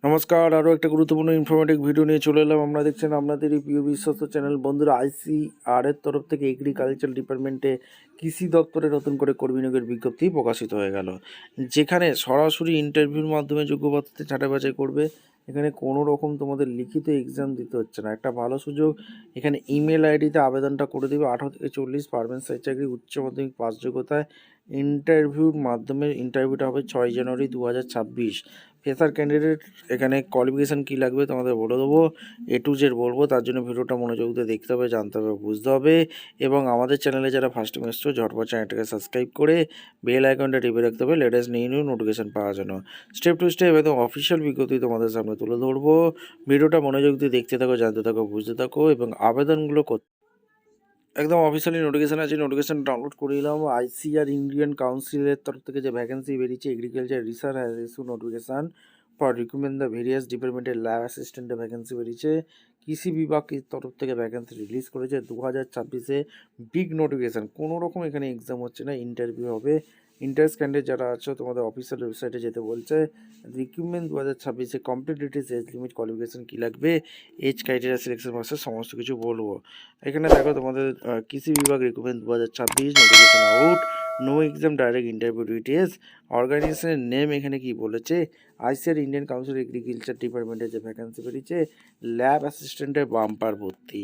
নমস্কার, আরও একটা গুরুত্বপূর্ণ ইনফরমেটিভ ভিডিও নিয়ে চলে এলাম। আমরা দেখছেন আপনাদের এই প্রিয় বিশ্বস্ত চ্যানেল। বন্ধুরা, ICAR এর তরফ থেকে এগ্রিকালচার ডিপার্টমেন্টে কৃষি দপ্তরে নতুন করে কর্মী নিয়োগের বিজ্ঞপ্তি প্রকাশিত হয়ে গেল, যেখানে সরাসরি ইন্টারভিউর মাধ্যমে যোগ্য প্রার্থীদের ছাঁটাই বাছাই করবে। এখানে কোনো রকম তোমাদের লিখিত এক্সাম দিতে হচ্ছে না, একটা ভালো সুযোগ। এখানে ইমেল আইডিতে আবেদনটা করে দেবে। 18 থেকে 40 পারমানেন্ট স্থায়ী চাকরি, উচ্চ মাধ্যমিক পাস যোগ্যতায়। ইন্টারভিউর মাধ্যমে ইন্টারভিউটা হবে 6 জানুয়ারি 2026। ফ্রেশার ক্যান্ডিডেট এখানে কোয়ালিফিকেশান কী লাগবে তোমাদের বলে দেবো, A to Z বলবো। তার জন্য ভিডিওটা মনোযোগ দিয়ে দেখতে হবে, জানতে হবে, বুঝতে হবে। এবং আমাদের চ্যানেলে যারা ফার্স্ট টাইম এসছো, ঝটপট চ্যানেলটাকে সাবস্ক্রাইব করে বেল আইকনটা টিপে রাখতে হবে লেটেস্ট নিউ নোটিফিকেশান পাওয়ার জন্য। স্টেপ টু স্টেপ একদম অফিসিয়াল বিজ্ঞপ্তি তোমাদের সামনে তুলে ধরবো। ভিডিওটা মনোযোগ দিয়ে দেখতে থাকো, জানতে থাকো, বুঝতে থাকো এবং আবেদনগুলো একদম অফিসিয়ালি নোটিফিকেশান আছে, নোটিফিকেশান ডাউনলোড করে নিলাম। ICAR ইন্ডিয়ান কাউন্সিলের তরফ থেকে যে ভ্যাকেন্সি বেরিয়েছে, agriculture research has issue notification for recruitment the various ডিপার্টমেন্টের ল্যাব অ্যাসিস্ট্যান্টের ভ্যাকেন্সি বেরিয়েছে। কৃষি বিভাগের তরফ থেকে ভ্যাকেন্সি রিলিজ করেছে 2026-এ। বিগ নোটিফিকেশান, কোনো রকম এখানে এক্সাম হচ্ছে না, ইন্টারভিউ হবে। ইন্টারেস্ট ক্যান্ডিডেট যারা আছো, তোমাদের অফিসিয়াল ওয়েবসাইটে যেতে বলছে। রিক্রুটমেন্ট 2026-এ complete details, age limit, qualification কী লাগবে, এজ ক্রাইটেরিয়া, সিলেকশন প্রসেস, সমস্ত কিছু বলবো। এখানে দেখো তোমাদের কৃষি বিভাগ recruitment 2026 notification out. No exam, direct interview details. অর্গানাইজেশনের নেম এখানে কি বলেছে, ICAR ইন্ডিয়ান কাউন্সিল এগ্রিকালচার ডিপার্টমেন্টের যে ভ্যাকেন্সি বেরিয়েছে, ল্যাব অ্যাসিস্ট্যান্টের বাম্পার ভর্তি।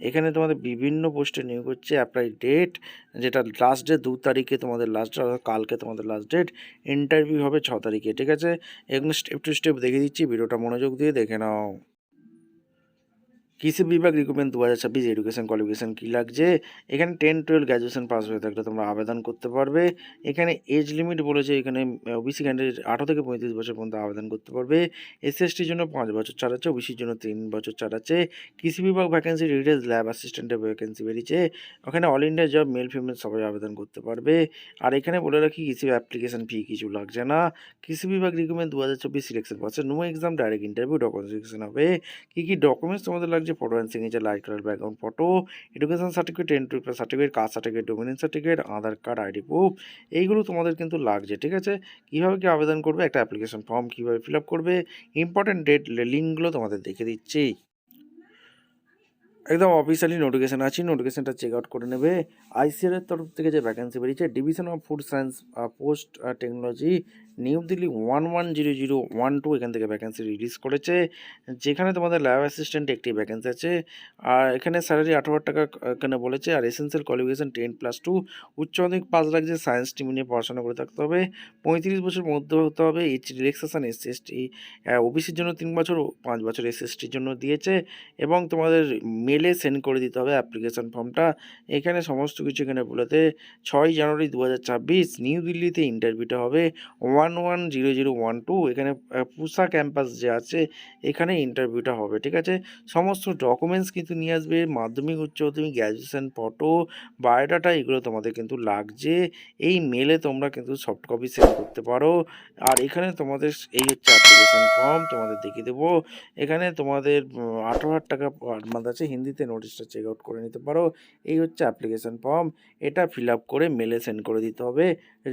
এখানে তোমাদের বিভিন্ন পোস্টে নিয়োগ হচ্ছে। অ্যাপ্লাই ডেট, যেটা লাস্ট ডেট 2 তারিখে তোমাদের লাস্ট ডেট, কালকে তোমাদের লাস্ট ডেট। ইন্টারভিউ হবে 6 তারিখে, ঠিক আছে। এগুলো স্টেপ টু স্টেপ দেখে দিচ্ছি, ভিডিওটা মনোযোগ দিয়ে দেখে নাও। কৃষি বিভাগ রিক্রুটমেন্ট 2026 এডুকেশন কোয়ালিফিকেশান কী লাগছে, এখানে 10-12 গ্র্যাজুয়েশন পাস হয়ে থাকলে তোমরা আবেদন করতে পারবে। এখানে এজ লিমিট বলেছে, এখানে OBC ক্যান্ডিডেট 18 থেকে 35 বছর পর্যন্ত আবেদন করতে পারবে। SC/STর জন্য 5 বছর ছাড় আছে, OBCর জন্য 3 বছর ছাড় আছে। কৃষি বিভাগ ভ্যাকেন্সি ডিটেলস, ল্যাব অ্যাসিস্ট্যান্টের ভ্যাকেন্সি বেরিয়েছে। ওখানে all India job, male female সবাই আবেদন করতে পারবে। আর এখানে বলে রাখি, কৃষি অ্যাপ্লিকেশন ফি কিছু লাগছে না। কৃষি বিভাগ recruitment 2024 selection process, no exam, direct interview, documentation হবে। কী কী ডকুমেন্টস তোমাদের লাগছে, photo and signature, light colour background photo, education certificate, 10-12 certificate, caste certificate, dominance certificate, Aadhaar card, ID proof, এইগুলো তোমাদের কিন্তু লাগছে, ঠিক আছে। কীভাবে কি আবেদন করবে, একটা অ্যাপ্লিকেশন ফর্ম কীভাবে ফিল আপ করবে, ইম্পর্টেন্ট ডেট লিঙ্কগুলো তোমাদের দেখে দিচ্ছি। একদম অফিসিয়ালি নোটিফিকেশান আছে, নোটিফিকেশানটা চেক আউট করে নেবে। ICAR এর তরফ থেকে যে ভ্যাকেন্সি বেরিয়েছে, division of food science post technology, new Delhi 110012, এখান থেকে ভ্যাকেন্সি রিলিজ করেছে। যেখানে তোমাদের ল্যাব অ্যাসিস্ট্যান্ট একটি ভ্যাকেন্সি আছে। আর এখানে স্যালারি 18,000 টাকা এখানে বলেছে। আর এসেন্সিয়াল কোয়ালিফিকেশান 10+2, উচ্চ মাধ্যমিক পাস লাগছে, সায়েন্স স্ট্রিম নিয়ে পড়াশোনা করে থাকতে হবে, 35 বছর মধ্যে হতে হবে। এজ রিল্যাক্সেশন SC/ST OBCর জন্য 3 বছর, 5 বছর SC/STর জন্য দিয়েছে। এবং তোমাদের মেলে সেন্ড করে দিতে হবে অ্যাপ্লিকেশান ফর্মটা। এখানে সমস্ত কিছু এখানে বলেতে 6 জানুয়ারি 2026 নিউ দিল্লিতে ইন্টারভিউটা হবে। 110012, এখানে পুসা ক্যাম্পাস যে আছে, এখানে ইন্টারভিউটা হবে, ঠিক আছে। সমস্ত ডকুমেন্টস কিন্তু নিয়ে আসবে, মাধ্যমিক, উচ্চ মাধ্যমিক, গ্র্যাজুয়েশন, ফটো, বায়োডাটা, এগুলো তোমাদের কিন্তু লাগছে। এই মেলে তোমরা কিন্তু সফট কপি সেন্ড করতে পারো। আর এখানে তোমাদের এই হচ্ছে অ্যাপ্লিকেশান ফর্ম, তোমাদের দেখিয়ে দেবো। এখানে তোমাদের 18,000 টাকা পার মান্থ আছে। হিন্দিতে নোটিশটা চেক আউট করে নিতে পারো। এই হচ্ছে অ্যাপ্লিকেশান ফর্ম, এটা ফিল আপ করে মেলে সেন্ড করে দিতে হবে।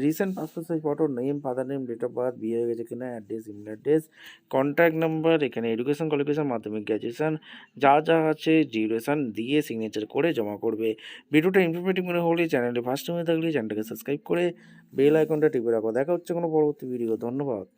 Recent passport size photo, name, father name, date of birth, বিয়ে হয়ে গেছে কিনা, address, email address, contact number, এখানে এডুকেশন কোয়ালিফিকেশান, মাধ্যমিক, গ্র্যাজুয়েশান, যা যা আছে ডিউরেশান দিয়ে সিগনেচার করে জমা করবে। ভিডিওটা ইনফরমেটিভ মনে হলে, চ্যানেলে ফার্স্ট হয়ে থাকলে চ্যানেলটাকে সাবস্ক্রাইব করে বেল আইকনটা টিপে রাখো। দেখা হচ্ছে কোনো পরবর্তী ভিডিও। ধন্যবাদ।